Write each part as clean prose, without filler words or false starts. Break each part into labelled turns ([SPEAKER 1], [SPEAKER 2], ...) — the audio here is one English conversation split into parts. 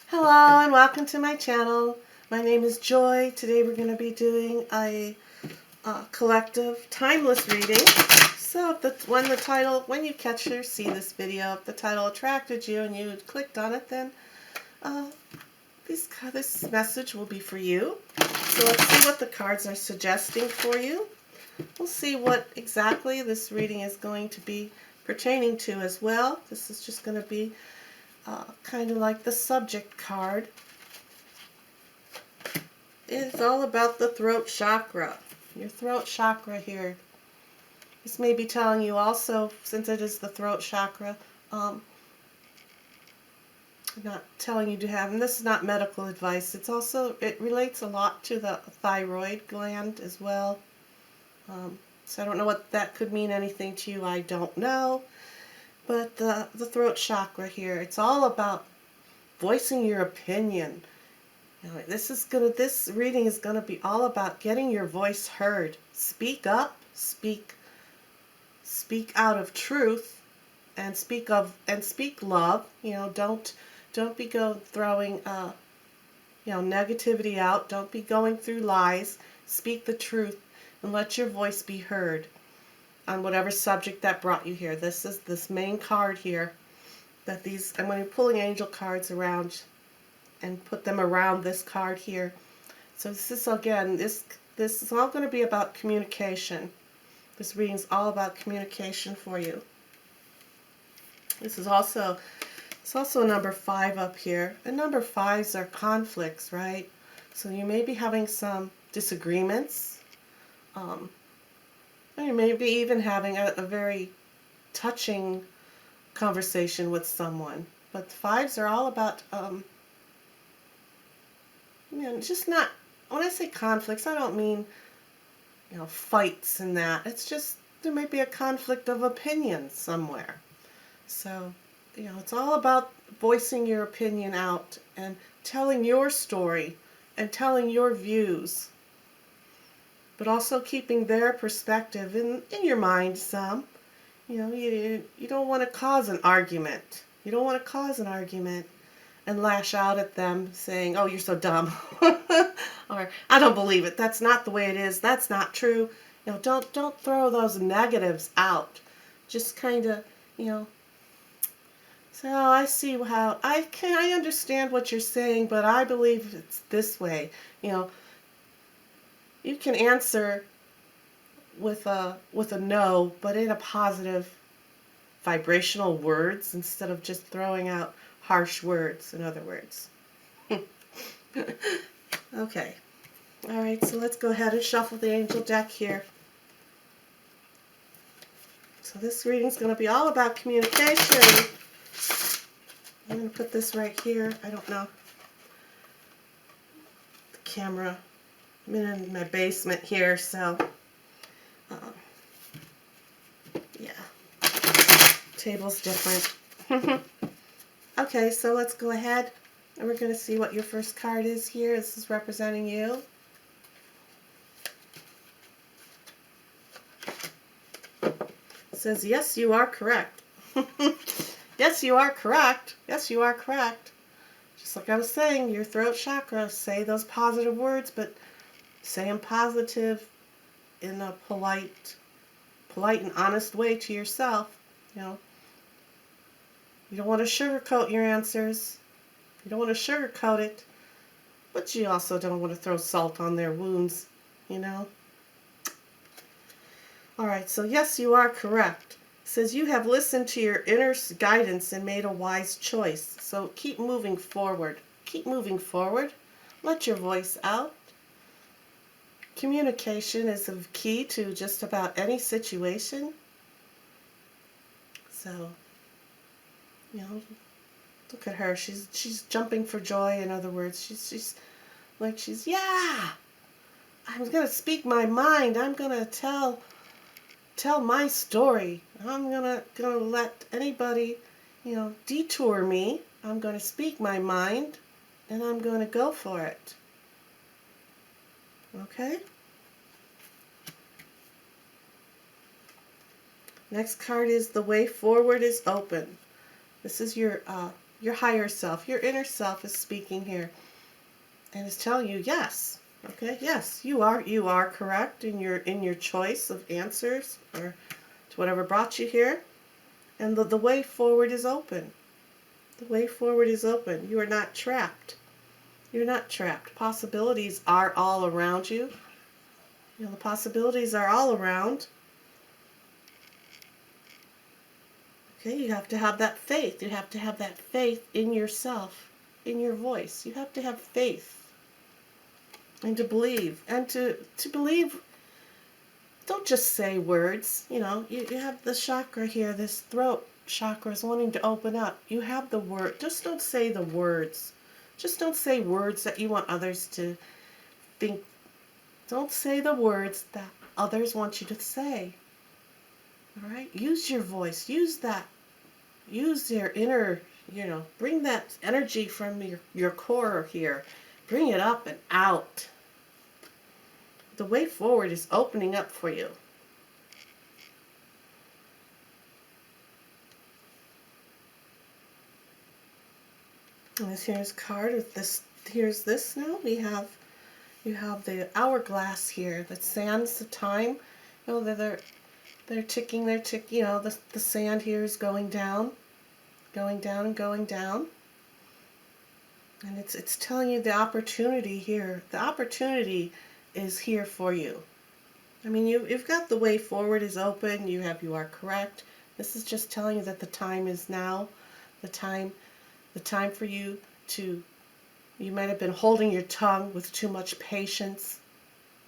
[SPEAKER 1] Hello and welcome to my channel. My name is Joy. Today we're going to be doing a collective timeless reading. So when you catch or see this video, if the title attracted you and you clicked on it, then this message will be for you. So let's see what the cards are suggesting for you. We'll see what exactly this reading is going to be pertaining to as well. This is just going to be kind of like the subject card. It's all about the throat chakra. Your throat chakra here. This may be telling you also, since it is the throat chakra, I'm not telling you to have, and this is not medical advice, it relates a lot to the thyroid gland as well. So I don't know what that could mean anything to you, I don't know. But the throat chakra here, it's all about voicing your opinion. You know, this reading is gonna be all about getting your voice heard. Speak up, speak out of truth, and speak love. You know, don't be throwing negativity out. Don't be going through lies. Speak the truth and let your voice be heard on whatever subject that brought you here. This is this main card here. I'm going to be pulling angel cards around and put them around this card here. So this is, again, this is all going to be about communication. This reading is all about communication for you. This is also, it's also a number 5 up here. And number 5s are conflicts, right? So you may be having some disagreements. You may be even having a very touching conversation with someone. But the 5s are all about, just not, when I say conflicts, I don't mean, fights and that. It's just, there may be a conflict of opinion somewhere. So, it's all about voicing your opinion out and telling your story and telling your views, but also keeping their perspective in your mind some. You don't want to cause an argument. You don't want to cause an argument and lash out at them saying, "Oh, you're so dumb," or "I don't believe it. That's not the way it is. That's not true." Don't throw those negatives out. Just kind of, say, "Oh, I see how I understand what you're saying, but I believe it's this way." You can answer with a no, but in a positive vibrational words instead of just throwing out harsh words, in other words. Okay. All right, so let's go ahead and shuffle the angel deck here. So this reading is going to be all about communication. I'm going to put this right here. I don't know. The camera. I'm in my basement here, so yeah, table's different. Okay, so let's go ahead and we're going to see what your first card is here. This is representing you. It says, "Yes, you are correct." Yes, you are correct. Yes, you are correct. Just like I was saying, your throat chakra, say those positive words, but say them positive in a polite and honest way to yourself. You don't want to sugarcoat your answers. You don't want to sugarcoat it, but you also don't want to throw salt on their wounds, Alright, so yes, you are correct. It says you have listened to your inner guidance and made a wise choice. So keep moving forward. Keep moving forward. Let your voice out. Communication is the key to just about any situation. So, look at her. She's jumping for joy. In other words, she's yeah. I'm gonna speak my mind. I'm gonna tell my story. I'm gonna let anybody, detour me. I'm gonna speak my mind, and I'm gonna go for it. Okay? Next card is the way forward is open. This is your your higher self, your inner self is speaking here and is telling you yes. Okay, yes, you are correct in your choice of answers or to whatever brought you here. And the way forward is open. The way forward is open. You are not trapped. You're not trapped. Possibilities are all around you. You know, the possibilities are all around. Okay, you have to have that faith. You have to have that faith in yourself, in your voice. You have to have faith and to believe. And to believe, don't just say words. You know, you have the chakra here, this throat chakra is wanting to open up. You have the word. Just don't say the words. Just don't say words that you want others to think. Don't say the words that others want you to say. All right? Use your voice. Use that. Use your inner, bring that energy from your core here. Bring it up and out. The way forward is opening up for you. And this here's card with this. Here's this now. You have the hourglass here that sands the time. You know, they're ticking. You know, the sand here is going down, going down, and going down. And it's telling you the opportunity here. The opportunity is here for you. I mean, you've got the way forward is open. You are correct. This is just telling you that the time is now. The time for you to. You might have been holding your tongue with too much patience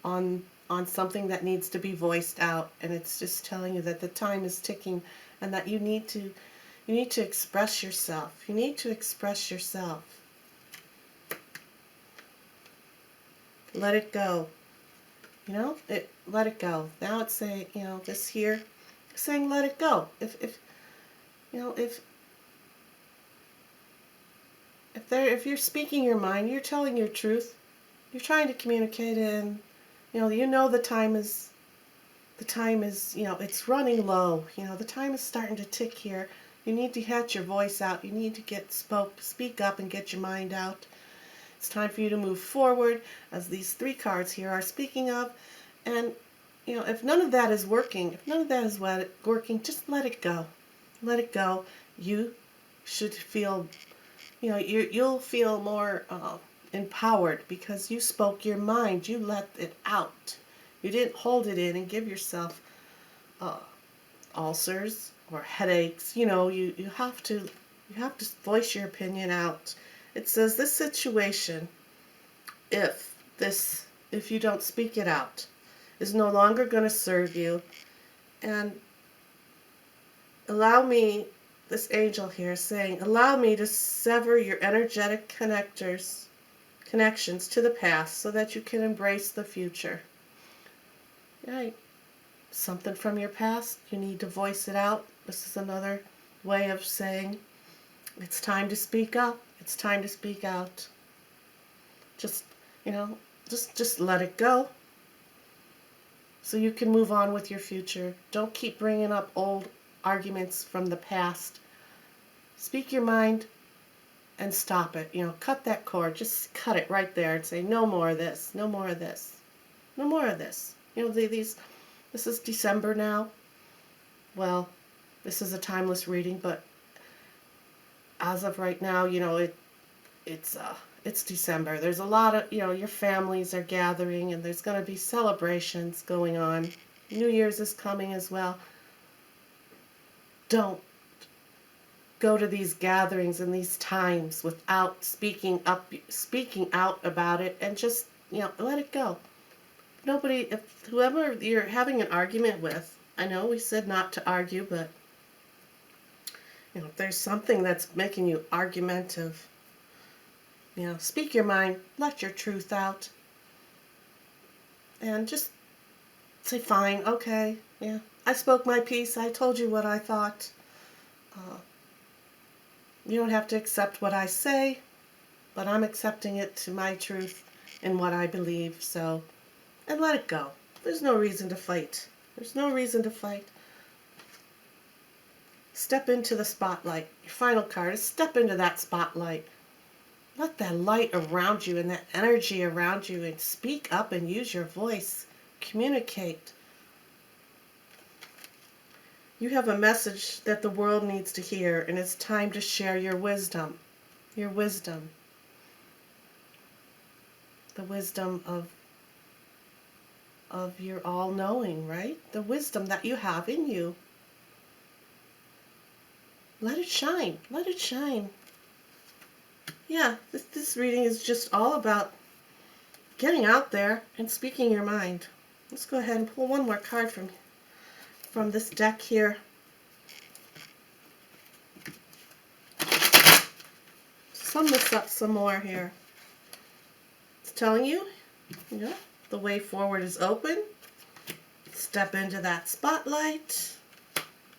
[SPEAKER 1] on something that needs to be voiced out, and it's just telling you that the time is ticking and that you need to express yourself. You need to express yourself. Let it go. You know, let it go. Now it's saying, this here, saying let it go. If you're speaking your mind, you're telling your truth. You're trying to communicate, and the time is it's running low. The time is starting to tick here. You need to get your voice out. You need to speak up and get your mind out. It's time for you to move forward, as these 3 cards here are speaking of. And if none of that is working, just let it go. Let it go. You should feel, you'll feel more empowered because you spoke your mind. You let it out. You didn't hold it in and give yourself ulcers or headaches. You have to voice your opinion out. It says this situation, if you don't speak it out, is no longer going to serve you, and allow me, this angel here saying, allow me to sever your energetic connections to the past so that you can embrace the future. Right. Something from your past, you need to voice it out. This is another way of saying it's time to speak up. It's time to speak out. Just let it go so you can move on with your future. Don't keep bringing up old arguments from the past. Speak your mind and stop it. Cut that cord. Just cut it right there and say, no more of this. No more of this. No more of this. This is December now. Well, this is a timeless reading, but as of right now, it's December. There's a lot of, your families are gathering, and there's going to be celebrations going on. New Year's is coming as well. Don't go to these gatherings and these times without speaking out about it, and just, let it go. Whoever you're having an argument with, I know we said not to argue, but if there's something that's making you argumentative, speak your mind, let your truth out, and just say, fine, okay, yeah, I spoke my piece, I told you what I thought. You don't have to accept what I say, but I'm accepting it to my truth and what I believe, and let it go. There's no reason to fight. There's no reason to fight. Step into the spotlight. Your final card is step into that spotlight. Let that light around you and that energy around you, and speak up and use your voice. Communicate. You have a message that the world needs to hear, and it's time to share your wisdom. Your wisdom. The wisdom of your all-knowing, right? The wisdom that you have in you. Let it shine. Let it shine. Yeah, this reading is just all about getting out there and speaking your mind. Let's go ahead and pull one more card from this deck here. Sum this up some more here. It's telling you, the way forward is open. Step into that spotlight.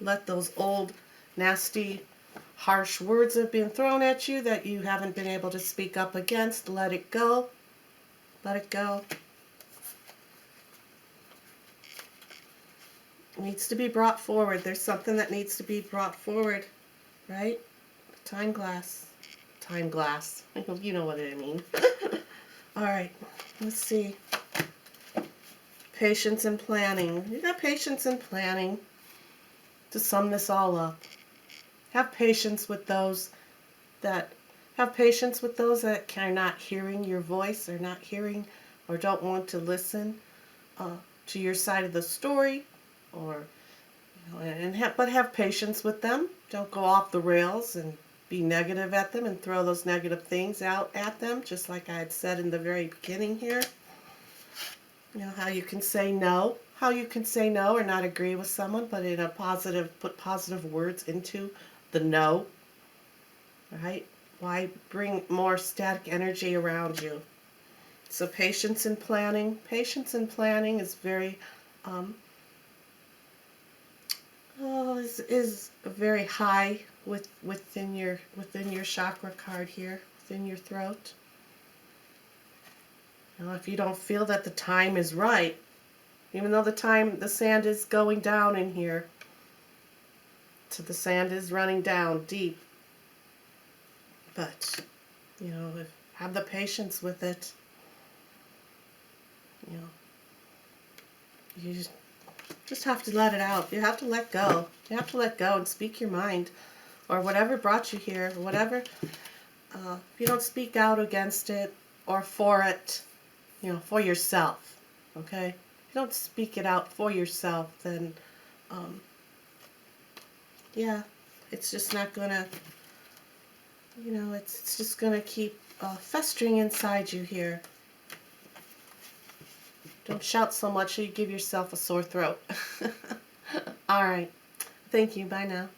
[SPEAKER 1] Let those old, nasty, harsh words that have been thrown at you that you haven't been able to speak up against, let it go. Let it go. It needs to be brought forward. There's something that needs to be brought forward, right? Time glass. Time glass. You know what I mean. All right, let's see. Patience and planning. You got patience and planning. To sum this all up, have patience with those that are not hearing your voice, or not hearing, or don't want to listen to your side of the story, or but have patience with them. Don't go off the rails and be negative at them and throw those negative things out at them, just like I had said in the very beginning here. How you can say no. How you can say no or not agree with someone, but in a positive, put positive words into the no. Right? Why bring more static energy around you? So patience and planning. Patience and planning is very is very high within your chakra card here, within your throat. If you don't feel that the time is right, even though the sand is going down in here, so the sand is running down deep, but have the patience with it. You just have to let it out. You have to let go. You have to let go and speak your mind, or whatever brought you here, whatever. If you don't speak out against it or for it, for yourself, okay? If you don't speak it out for yourself, then, it's just not gonna, it's just gonna keep festering inside you here. Don't shout so much or you give yourself a sore throat. All right. Thank you. Bye now.